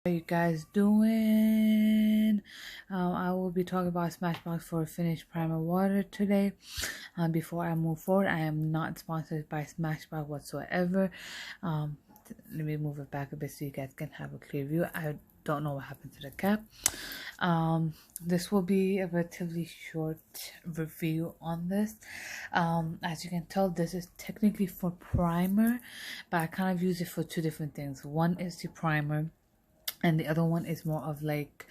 How you guys doing? I will be talking about Smashbox for finished primer water today. Before I move forward, I am not sponsored by Smashbox whatsoever. Let me move it back a bit so you guys can have a clear view. I don't know what happened to the cap. This will be a relatively short review on this. As you can tell, this is technically for primer, but I kind of use it for two different things. One is the primer, and the other one is more of like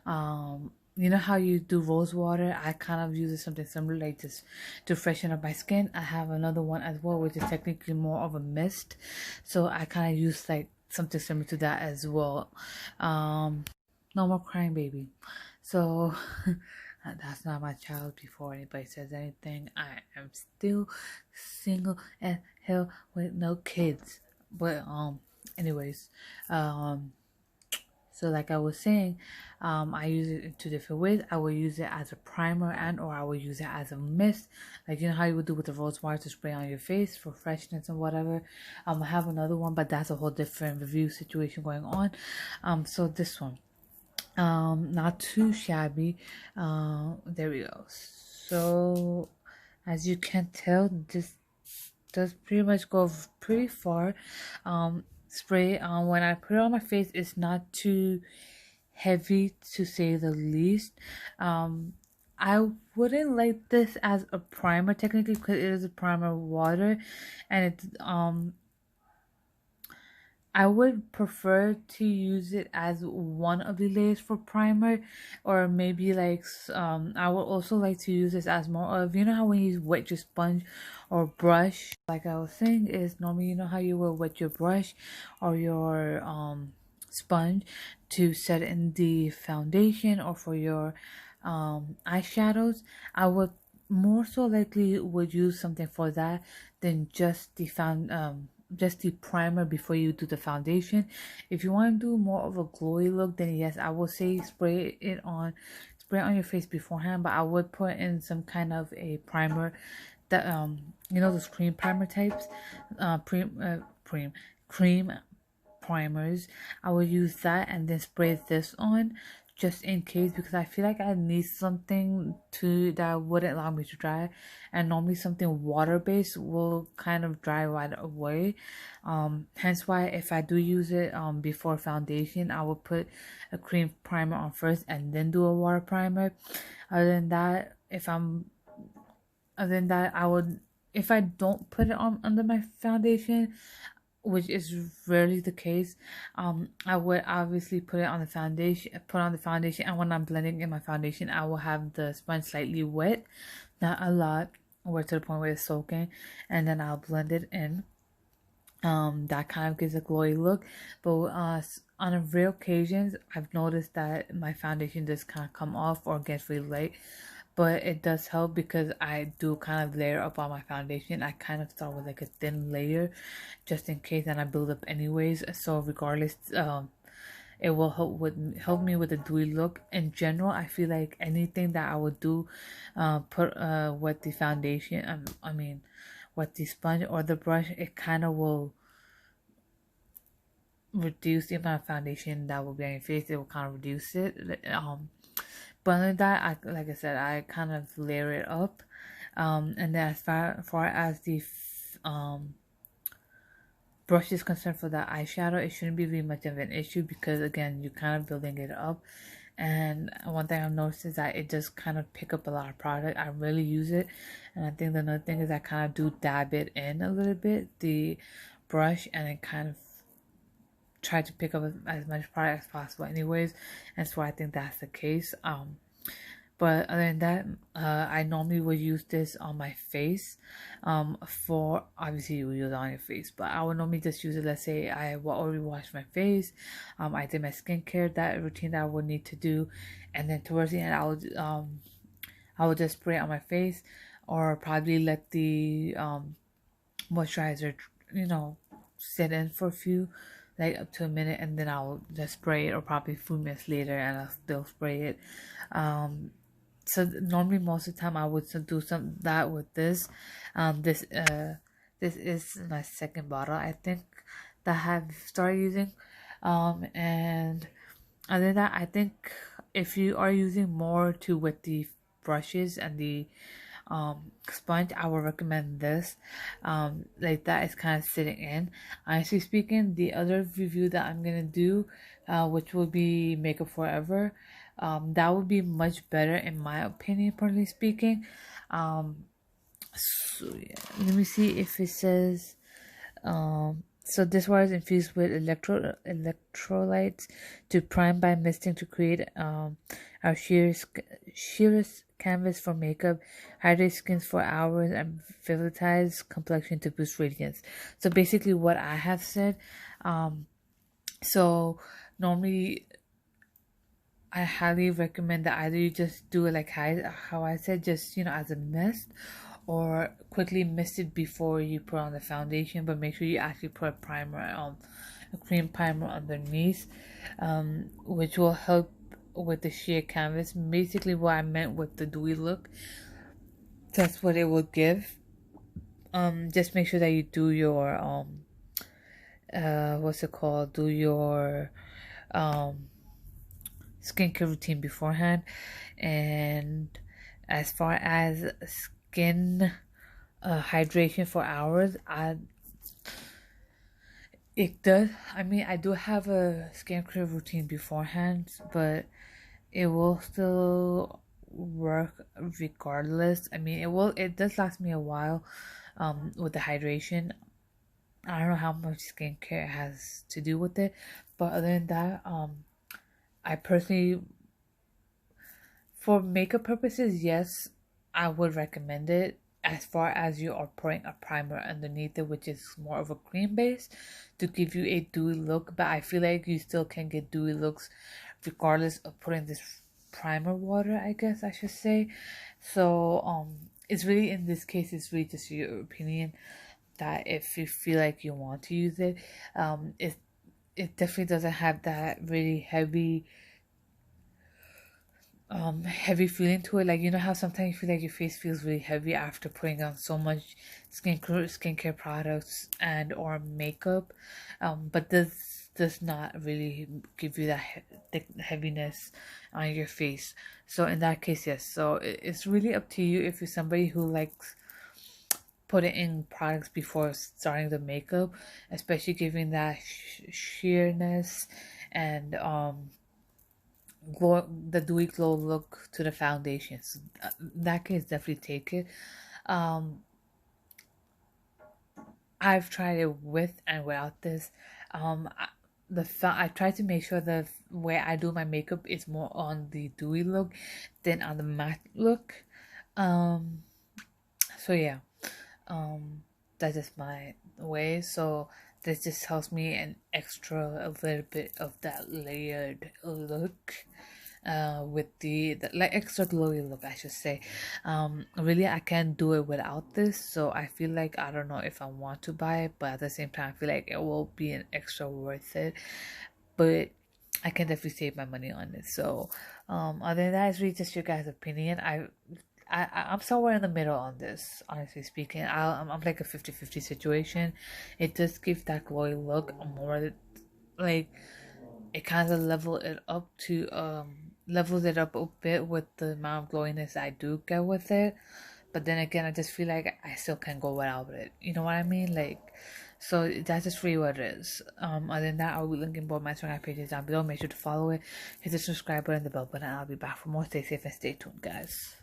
you know how you do rose water. I kind of use something similar, like just to freshen up my skin. I have another one as well, which is technically more of a mist, so I kind of use like something similar to that as well. No more crying, baby. So that's not my child. Before anybody says anything, I am still single and hell with no kids. But anyways, so like I was saying, I use it in two different ways. I will use it as a primer and or I will use it as a mist. Like you know how you would do with the rose water to spray on your face for freshness and whatever. I have another one, but that's a whole different review situation going on. So this one, not too shabby. There we go. So as you can tell, this does pretty much go pretty far. Spray when I put it on my face, it's not too heavy to say the least. I wouldn't like this as a primer technically because it is a primer water, and it's I would prefer to use it as one of the layers for primer, or maybe like I would also like to use this as more of, you know how when you wet your sponge or brush, like I was saying, is normally you know how you will wet your brush or your sponge to set in the foundation or for your eyeshadows. I would more so likely would use something for that than just the primer before you do the foundation. If you want to do more of a glowy look, then yes, I will say spray it on your face beforehand, but I would put in some kind of a primer that you know those cream primer types, cream primers. I will use that and then spray this on just in case, because I feel like I need something to that wouldn't allow me to dry, and normally something water based will kind of dry right away. Hence why if I do use it before foundation, I will put a cream primer on first and then do a water primer. Other than that, I would, if I don't put it on under my foundation, which is rarely the case, I would obviously put on the foundation, and when I'm blending in my foundation, I will have the sponge slightly wet, not a lot, or to the point where it's soaking, and then I'll blend it in. That kind of gives a glowy look, but on a rare occasions, I've noticed that my foundation does kind of come off or gets really light, but it does help because I do kind of layer up on my foundation. I kind of start with like a thin layer just in case, and I build up anyways. So regardless, it will help me with a dewy look. In general, I feel like anything that I would do, put with the foundation, with the sponge or the brush, it kind of will reduce the amount of foundation that will be on your face. It will kind of reduce it. But other than that, like I said, I kind of layer it up. And then as far as the brush is concerned for the eyeshadow, it shouldn't be really much of an issue because again, you're kind of building it up. And one thing I've noticed is that it does kind of pick up a lot of product. I really use it. And I think another thing is I kind of do dab it in a little bit, the brush, and it kind of try to pick up as much product as possible anyways. And so I think that's the case. But other than that, I normally would use this on my face. For obviously you use it on your face, but I would normally just use it. Let's say I already washed my face, I did my skincare, that routine that I would need to do, and then towards the end, I would just spray it on my face, or probably let the moisturizer, sit in for a few, like up to a minute, and then I'll just spray it, or probably a few minutes later, and I'll still spray it. So normally most of the time I would do that with this. This is my second bottle, I think, that I have started using. And other than that, I think if you are using more to with the brushes and the sponge, I would recommend this. Like that is kind of sitting in. Honestly speaking, the other review that I'm gonna do, which will be Makeup Forever, that would be much better in my opinion, personally speaking. So yeah, let me see if it says. So this water is infused with electrolytes to prime by misting to create our sheerest canvas for makeup, hydrate skins for hours, and revitalize complexion to boost radiance. So basically, what I have said. So normally I highly recommend that either you just do it like how I said, just as a mist, or quickly mist it before you put on the foundation. But make sure you actually put a primer on, a cream primer underneath, which will help with the sheer canvas. Basically, what I meant with the dewy look, that's what it will give. Just make sure that you do your what's it called? Do your um skincare routine beforehand. And as far as skin hydration for hours, I do have a skincare routine beforehand, but it will still work regardless. It does last me a while with the hydration. I don't know how much skincare has to do with it, but other than that, I personally, for makeup purposes, yes, I would recommend it. As far as you are pouring a primer underneath it, which is more of a cream base to give you a dewy look, but I feel like you still can get dewy looks regardless of putting this primer water, I guess I should say. So it's really, in this case, it's really just your opinion, that if you feel like you want to use it, it definitely doesn't have that really heavy feeling to it. Like, you know how sometimes you feel like your face feels really heavy after putting on so much skincare products and or makeup, but this does not really give you that thick heaviness on your face. So in that case, yes. So it's really up to you if you're somebody who likes putting in products before starting the makeup, especially giving that sheerness and the dewy glow look to the foundation. So in that case, definitely take it. Um, I've tried it with and without this. I try to make sure the way I do my makeup is more on the dewy look than on the matte look. Um, so yeah, that's just my way. So this just helps me an extra a little bit of that layered look, with the like extra glowy look, I should say. Really, I can't do it without this, so I feel like I don't know if I want to buy it, but at the same time I feel like it will be an extra worth it. But I can definitely save my money on it. So other than that, it's really just your guys' opinion. I'm somewhere in the middle on this, honestly speaking. I'm like a 50-50 situation. It does give that glowy look more, like, it kind of levels it up a bit with the amount of glowiness I do get with it. But then again, I just feel like I still can go without it. You know what I mean? Like, so that's just really what it is. Other than that, I'll be linking both my Instagram pages down below. Make sure to follow it, hit the subscribe button, the bell button. I'll be back for more. Stay safe and stay tuned, guys.